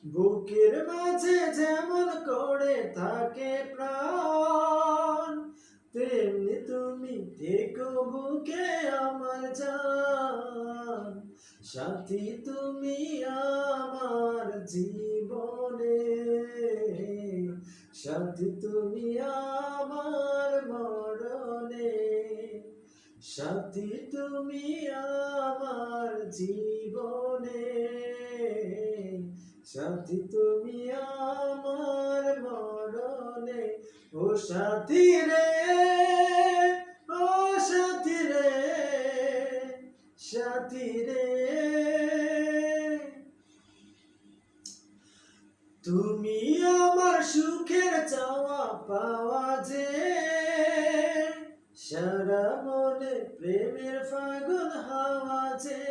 বুকের মাঝে যেমন করে থাকে প্রাণ, তেমনি তুমি থেকো বুকে আমার জান। সাথী তুমি আমার জীবনে, সাথী তুমি আমার মরণে, সাথী তুমি আমার জীবনে, সাথী তুমি আমার মরণে। ও সাথী রে, ও সাথী রে, সাথী রে, তুমি আমার সুখের চাওয়া পাওয়া যে, সারা মনে প্রেমের ফাগুন হাওয়া যে।